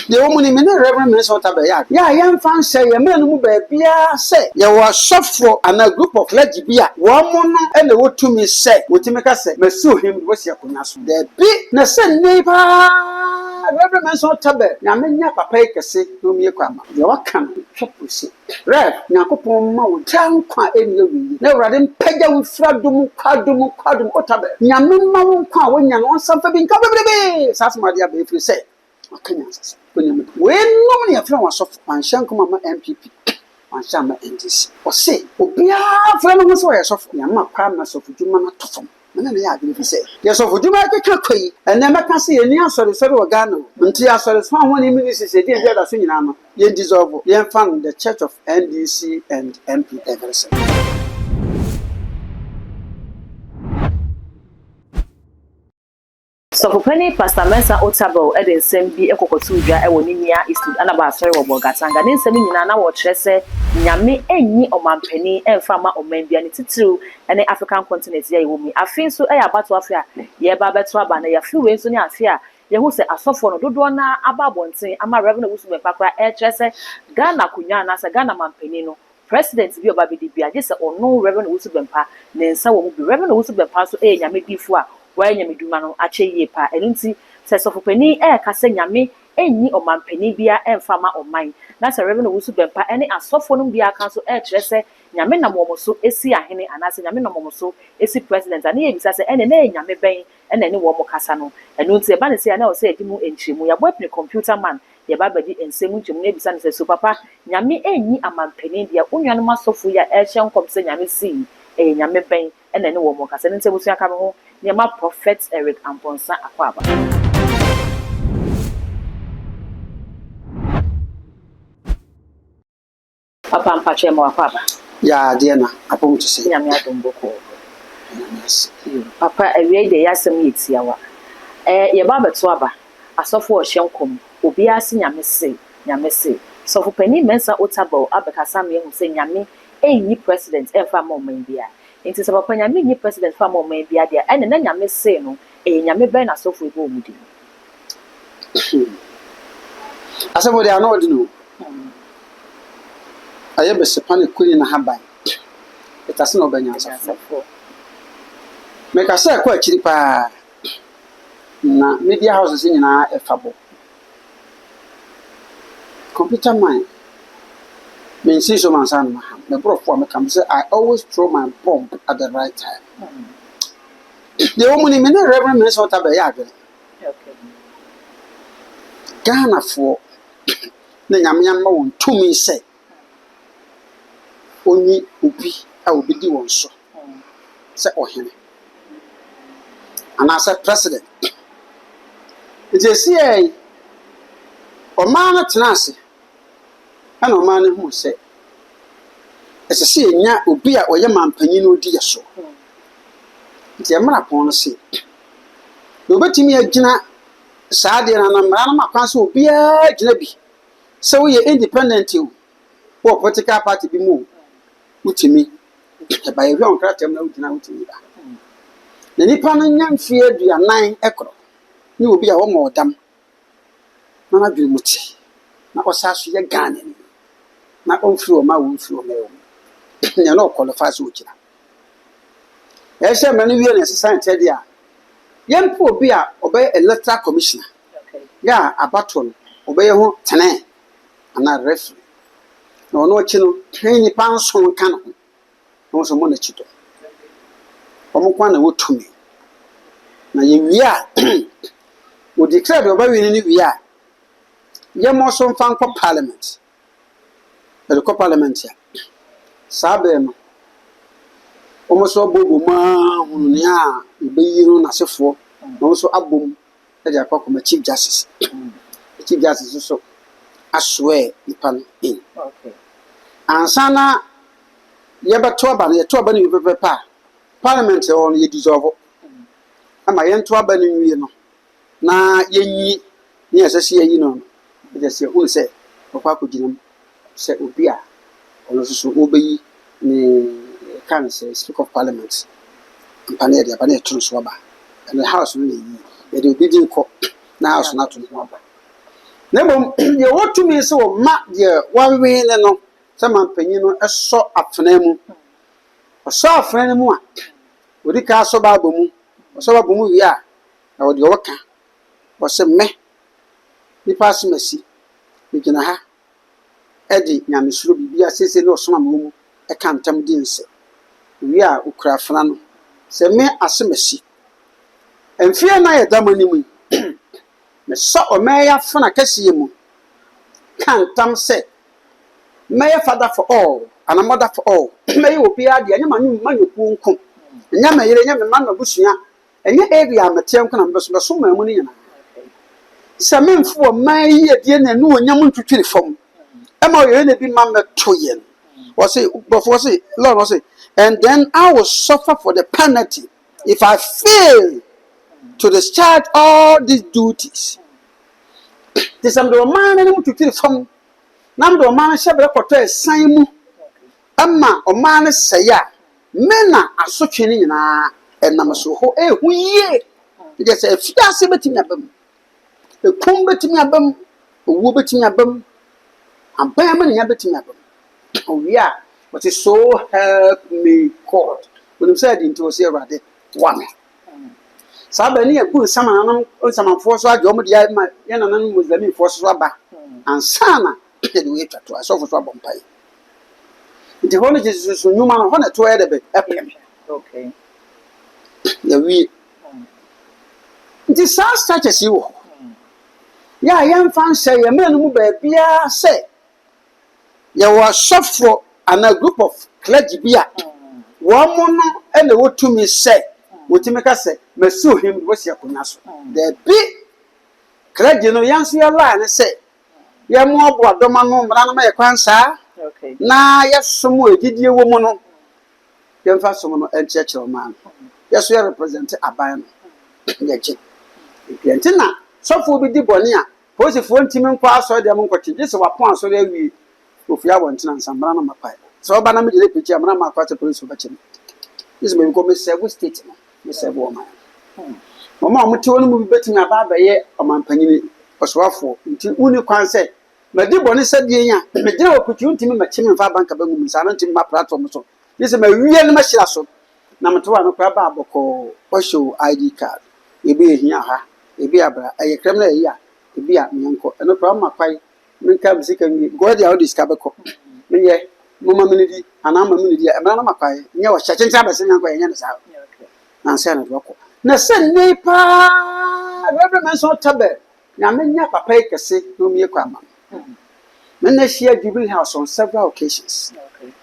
The woman in the Reverend Minnesota Bayard. Ya, young fan say, a man who be say, you were soft for and a group of legibia. One and the word to me say, Mutimeka say, Mesu him was your punas. The big Nasen neighbor, Reverend Minnesota Bay, Yamina Papa say, no me come. You are coming, chop with see. Rev, Nakopon Mount, town qua any no rather pega with Fradum, Quadum, Otabe. Yamin Kwa when you want something covered. That's my dear baby say. When normally a friend was off and Shankuma MPP and Shama NDC or say, Obia, friend was so as of Yama Kramas of Jumana Toffum. And then I believe he said, yes, of Jumaka Kakui, and never can see any answer to Soro Gano until I saw the small one ministers a dear that Sunama, Yen dissolve, Yen found the church of NDC and MP Everson. So for penny Pastor Mensa Otabo Eden Sembi Ekokotuja Ewoninia Eastwood Anaba sorry Bogatanga nin semi nyina na wo kyerese nyame enyi omampani emfama omambia ne titiru ene African continent ya yewomi afin so abato afia ye ba beto aba na ya fiwe so ne afia ye hu se asofo no dodo na ababonten ama revenue wusu be pakra kyerese Ghana kunya na se Ghana mampani no president bi oba bidi bia je se ono revenue wusu bempa ne nsa wo mu bi revenue wusu bempa so nyame difu a why nyameduma no ache ye pa enunti se sofopani kase nyame enyi omampani bia emfama oman na se revenue wusu bempa ene asofo no bia kan so kyerese nyame na momoso esi ahene anase nyame na momoso esi president ani ye bisa se ene na nyame ben ene ne wo mo kasa no enunti e ba ne se na o se edimu enchimu ya bo epne computer man ye ba badi ensemu nchimu ne bisa ne se so papa nyame enyi amampani bia onwanu masofo ya ehye nkom se nyame si nyame ben ene ne wo mo kasa ne ntebusu aka me ho Nema Prophet Eric Amponsa Akwaba. Papa Ampache mo Akwaba. Ya Diana, apom to say. Nyame adomboko. Yes. Papa ewie de yasem yetiawa. Ye ba beto aba. Asofo ohyenkom. Obi ase nyame se. Sofo pani Mensa Otabo abekasa me hu se nyame enyi president emfa ma oman bia. Inti se papa nyame ni president fa mo man bia dia ene na nyame se no nyame ben na sofo ebo omudi asebo dia no odinu aye be sepane kuni na haban etase na obanya sofo me ka se kwa chiri pa na media houses nyina efabo computer mine me see so man san Mahama me bro for me come say I always throw my bomb at the right time. The woman in the Reverend Minnesota Bayard. Okay. Ghana for the Yamma won't to me say only ubi I will be the one so. Say oh him. And I said president. It is here or man at Nancy. And no man who say, as I see, nya obi a oye mampanyi no di yeso. Nti e mara pon no se. No betimi agina saa de na mara na makwan so obi a gina bi. Se wo ye independent wo political party bi mu. Utimi. E ba ye wi on kratem na ugina utimi ba. Na nipa no nya mfie aduanan ekro. Ni obi a wo mo odam. Na na dwiri muti. Na osaso ye Ghana ni. Na onfiri o ma wo mfiri o ma yo. Ya no qualify so kira. Ya she mani wie na society dia. Yempo obi a obey electoral commissioner. Okay. Ya abaton obey ho tene ana referee. Na ono chi no twen ni panson kan ho. No so mo na chito. Omo kwa na wotumi. Na ye wie a wo declare do ba wi ni wie a ye mo so mfa nko parliament. The parliament ya. Sabe no omoso bobo ma hunu ne a ebeyiro na sefo no so abom e de akoko chief justice chief justice so aswe nipan in okay ansana ye beto aba ye to aba ni pepepa parliament on ye dissolve ama ye nto aba ni wie no na yenyi ni asese yi no e de se hunu se okwa koginam se obi a ono so obeyi ni can say speak of parliament mpane dia bana etun so ba and the house no yi e dey obedient ko na house na to no ba Nemo, you want to me so mat dear 1 way no, some penino a sort of phenomenon. A sort of phenomenon. Would the castle baboom, or so baboom, ya, or the worker, or some me. The pass mercy, we can have Eddie Yamisru be a sister no some room, a cantam dinse. We are Ukrafrano, say me as a mercy. And fear my damoni. Me so o meya fana kasiye mu kan tam say meya father for all and a mother for all meya obi ade anya manyu manyoku nko nya meyere nya me man na busua enya area metem kana beso mamu ni nyina se memfo o meya de na nu onyam ntwetwere fam e ma oyere na bi ma metoye was say before say Lord was say and then I will suffer for the penalty if I fail to discharge all these duties. This am the man and to kill from Nam the man shall be a sign. Amma or man say ya. Mena are so chinning and Namaso, eh, we just a fiasco betting a bum. A comb betting a bum, a woo betting a bum, and Baman yabbing a bum. Oh, yeah, but it's so help me God. When I'm said into a zero, one. Sabani a good summer on some force I joined the Yanan was the force rubber and Sana wait to a sofa trouble pie. The honey is no man on it to add a bit. Okay. The we it is such as you. Yeah, young fans say a man who be say you were soft for and a group of clergy beer. One mono and the word to me say. Mutimeka say, me sue him was your kunaso. The big clergy no yansu ya line say, ya more board domano, Brana Kwansa. Okay. Na yes, some way did you woman. Young fast someone and church man. Yes, we are represented a ban. Yachi. Piantina, so for be Dibonia. Pose if one team and pass or the Moncotti, this is what points so there we if you want to some Brana Mapai. So Banami the picture, Brana Quata Police of Bachin. This may become a several statement. Mr. Woman. Mamma, told me betting about by ye or my penny was waffle until Uniquan said, my dear Bonnie said, yeah, the dear opportunity me, my chim and Fabanka Booms, I don't think my platform. So this is my real machine. Number 2, no crab or show ID card. You be here, a be a criminal here, a be a uncle, and no problem. My men come sick and me, go the this cabaco. Me, Mamma Minity, and I'm a minute, and I'm a pie, near Shachin Sabbath and Yan's out. Nansen at Rocco. Na send me pa, Reverend so tabe. Yamenya papa kese no me kwama. Men share Jubilee House on several occasions. Okay.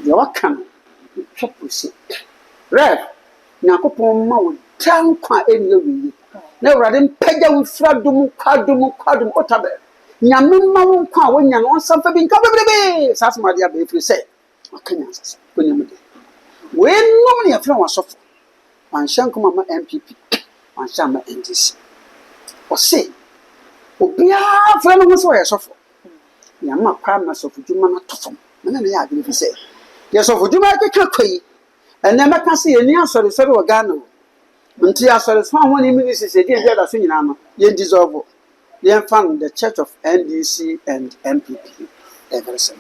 You are coming. Triple C. Rev, Nakopon ma wo tan kwa eni wi. Na wrade mpagya wo fradum kwadum otabe. Nyame ma wo kwa wo nya no samfa bi nka bebrebe. Sasma dia be free say. Akanya sasa. Konyamde. We no me afra wasofo. One shank mama MPP, one shama NDC. Or say, Obia, friend of us, where suffer. Yama promise of Jumana Toffum, and then I believe he say, yes, of Jumaka Kakui, and never can see any answer to Soro Gano. Until I saw the small one in ministers again, the other thing, Yen dissolve. Yen found the church of NDC and MPP. Everson.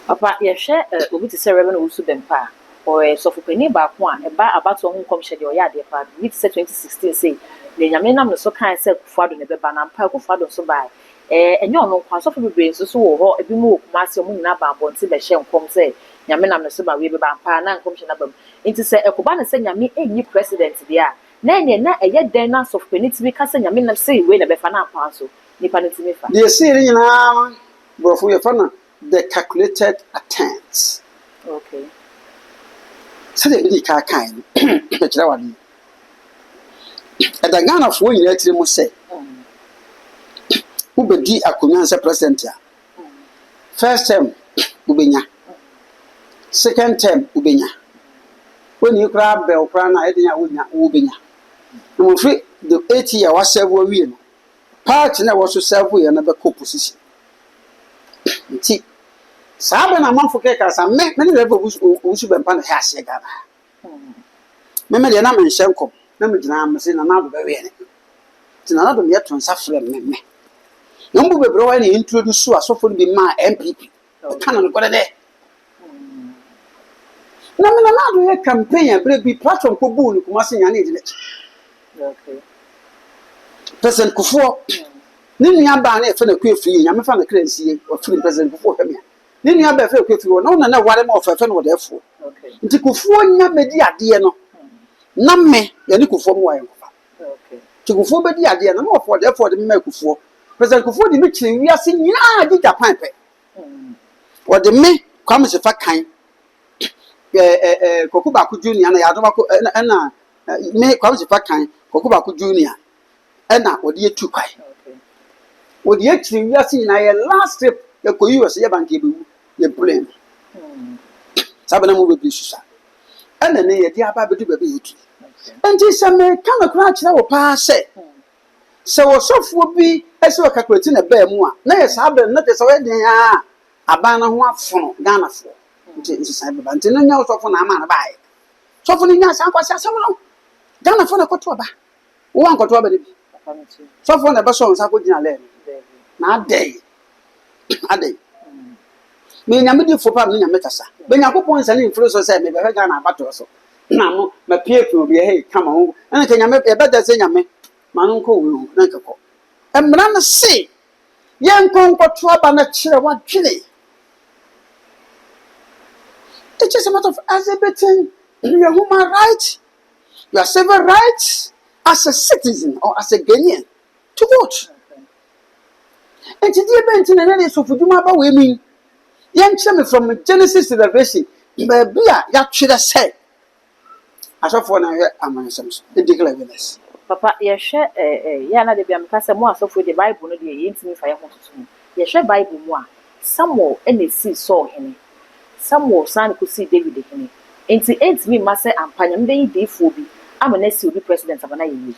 Papa, Yes, share Obi to say Reverend Usu Bempa. Or so for penny back one, a bar about one come shed your yard, part, which said 2016 say, the Yamanam so kind said, Fado never ban and Paco Fado so by. And you know, pass off the brains so, a bit more, Master Munaba, Bonsi, the Shem come say, Yamanam so by we ban pan and commission album. Into say a Cubana send Yami a new president there. Nay, not a yet then of penny to be casting Yaminam say, when a befana passo, Nipanitifa. Dear Siri now, but for your fun, the calculated attempts. Okay. So they really can't kind. At the gun of one, you actually must say, who be the Akunan president here. First term, Ubinya. Second term, Ubinya. When you grab Bell Prana, I didn't Ubinya. I'm afraid the 80 year was several real. Part in was to serve with another co position. See. Sabe na man for cake as a many level who should be pan has a gaba. Member the name and shankom, no me jam, say, and now very. tina na do me to nsa frɛ me no mbu bebre wa ni introduce so asofo bi ma MPP kana no kode de na me na do ye campaign abre bi platform ko bu ni kuma se nya na edile Okay. President Kufuor ni nua ba na efe na ku efiri nya me fa na kransie o firi President Kufuor hwamia ni nua ba efe ku efiri no na ware ma ofafe no de efo nti Kufuor nya medi ade no na me ya ni Kufuor mo wa enkofa ti Kufuor bedi ade no na ofo de efo de me Kufuor President Kufuor di me kire wiase nyina di Japan pe o de me kwam se fa kan Kokuba ku junior na ya do ba ko na me kwam se fa kan Kokuba ku junior ena odi etu kwai odi ekiri wiase na ye last trip ye ko US ye bank ebu ye plane sabana mu be bisusa ena ne ye dia ba bedu be be yetu enti se me kan kra kira wo pa se wo sofo bi ese wo calculate na ba mu a na ye sabe na te se we den a aban na ho afono Ghana fo nti sai be nti no nya sofo na ama na bae sofo ni nya san kwase asem no Ghana fo na koto ba wo an koto ba de bi sofo na be so nsa ko gina le na adai me nyame di fo pa me nyame kasa be nyakopon nsa ni influence say me be ga na abato so na mo ma pie obi he kama ho na ke nyame e beda se nyame manu nko wu na nkeko emra na se ye nkonkoto aba na kire wa twene it's just a matter of exhibiting your human rights, your civil rights as a citizen or as a Ghanaian to vote. And today, Ben, and then so for you, about women, young children from Genesis to Revelation, baby, ya should have said. As of one, I'm on some ridiculous. Papa, ye share yana de biamkasa mo aso for the Bible no de yintimi fa ye ho tutu. Ye share Bible mo a Samuel ene si Saul hene. Samuel san ko si David hene. Enti entimi ma se ampanya mbe yi defo bi ama na si obi president abana ye.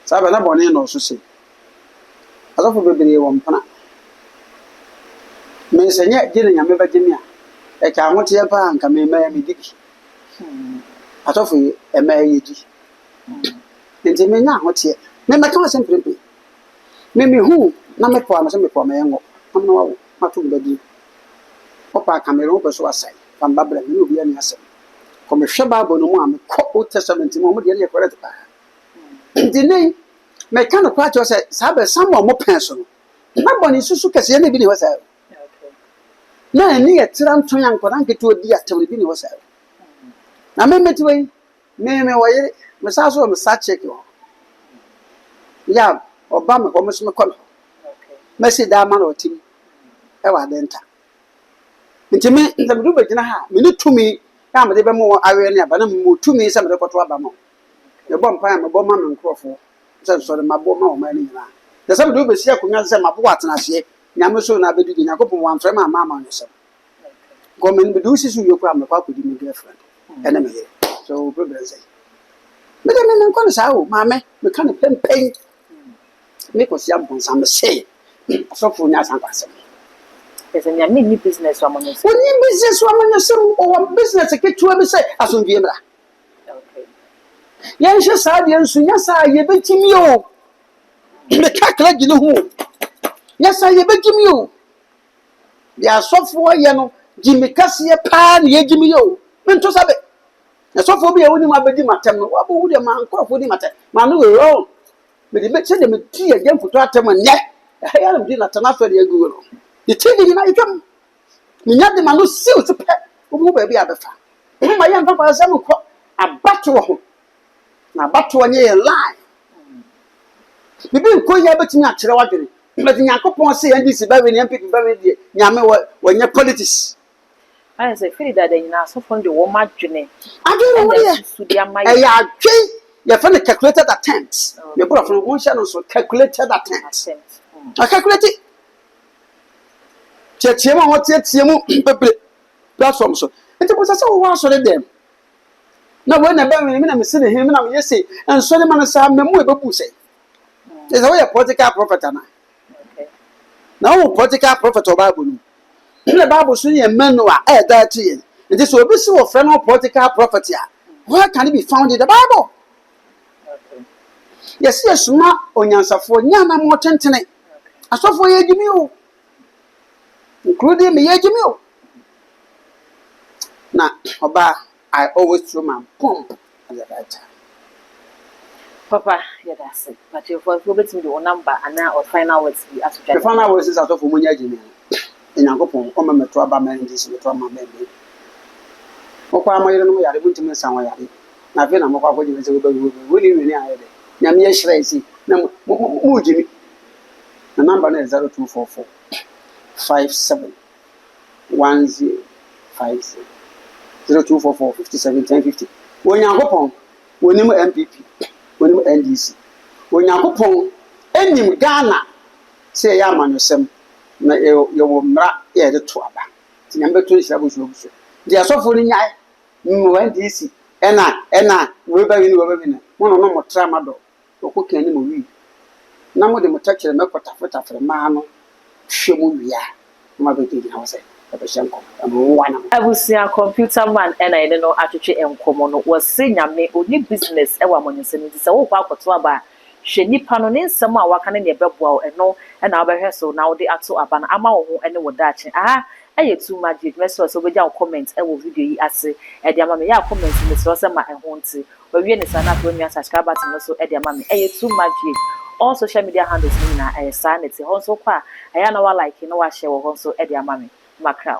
Sabe na bone no so se. Alofo bebere wo mpana. Me senye gire nyame ba gimi a. E ka hote ye pa anka me ma me diki. Atofo e ma ye di. Enti me nya hote. Me ma ka semprempe. Me hu na me po amase me po ma yengo. Amna wa matum badi. Opa Cameroon pe so asai. Pamba bra me obi ani asem. Ko me hwe Bible no mu a me ko Old Testament mu de ye correct pa. Enti nei me kan kwa cho say sabe Samuel mo pen so no. Na boni susu kase na bi ni wasa. Na ni ye tiram ton yan ko dan ke to di atem bi ni wasa. Na me meti we me wo ye me sa so me sa check yo. Ya oba me ko me so me ko. Me si da ma no tim. E wa denta. Nti me ndamdu be gina ha me ni tumi ya me de be mo awe ne aba na mo tumi se me de koto aba mo. Me bom pa me bom ma me nkrofo. So the mabo ma o ma ni na. The some do be sia kunya se mabo atena hye. Nyame so na bedu di Yakobon wan frɛ ma ma no so. Go me bedu sisu yoku am kwa kodi me girlfriend. Ene me ye. So problem say. Me de me nko sa o ma me kan pempen. Me ko sia bon sa me say. So fu nya san kwase. Yes, and you need business woman. When you business woman or business ke to be say asonwie mra. Okay. Yan hye sa de nso nya sa ye betimi o. Me kakla gine ho. Nya sa ye betimi o. Ya sofo ye no gimi kase pa na ye gimi yo. Me nto sabe. Na sofo bi ye woni ma bedi matem no. Wa bo wu de ma nkrofo di matem. Ma no we wrong. Me de me che de me ti ye mfuto atem ne. Ya na di na tana fa de agu no. The TV na itwam. Me nya de ma no siw se pe. Wo mo ba bi abefa. Ma ya mfa kwa sam ko abato ho. Na abato nye ye lie. Bibi nko ya betimi akere wadwene. But Yakopon say NDC ba we ni MPP ba we die. Nyame wo nya politics. I say feel that then na so from the woman dwene. Adwene wo ye. E ya adwen. Ye fa no calculated attempts. Me bro from one channel so calculated attempts. I calculate it. Tie ma ho tie mu pepe platform so. Enti bo say wo so dem. Na wo na ba me na me se ne him na me yesi. Enso ne ma no sa me mu e bebu say. Is a political prophet na. Okay. Now political prophet of Bible. The Bible so ye men no a that ye. And this will be so friend of political prophet here. Where can it be found in the Bible? Okay. Yes, yes, ma onyansafo nyana mo tentene. Asofo ye gimi o. Including me ye gimi o. Na oba I always throw my pump at the right time. Papa, yeah, that's it. But if we bet me the number and now or final words be as The final words is asofo mo nya gimi. Enyankopon o ma meto aba man dis meto ma bebe. Okwa amoyere no yare bunti me sanwa yare. Na fe na mokwa akodi we se we we ni ni ayede. Nyame ye hira isi na mo gimi. The number is 0244 57 1056 0244 57 1050. Onyankopon wonim MPP wonim NDC. Onyankopon enim Ghana se ya amanosem na ye wo mra ye de to aba. Tinyambe to hira bo so. Di asofo ni nyai NDC ena we ba wi na. Wono no motra mado. Okokan ni mo wi. Na mo de mo takere mekota fere ma no hwemu wia ma be di ha se e be hyenko am wana abusia computer man and I don't know atwetwe enkomo no was say nyame oni business e wa monyesem nti se wo kwa akoto aba hwe nipa no ne nsem a waka ne ne beboa eno e na obehwe so na wo de ato aba na ama wo ho ene wo dache eye too much message so be ja comment e wo video yi ase e de ama me ya comment me so se ma e ho nti we wie ne sana to nua subscribe button no so e de ama me eye too much all social media handles ni na sanity ho so kwa aya na wa like no wa share wo ho so e de ama me makra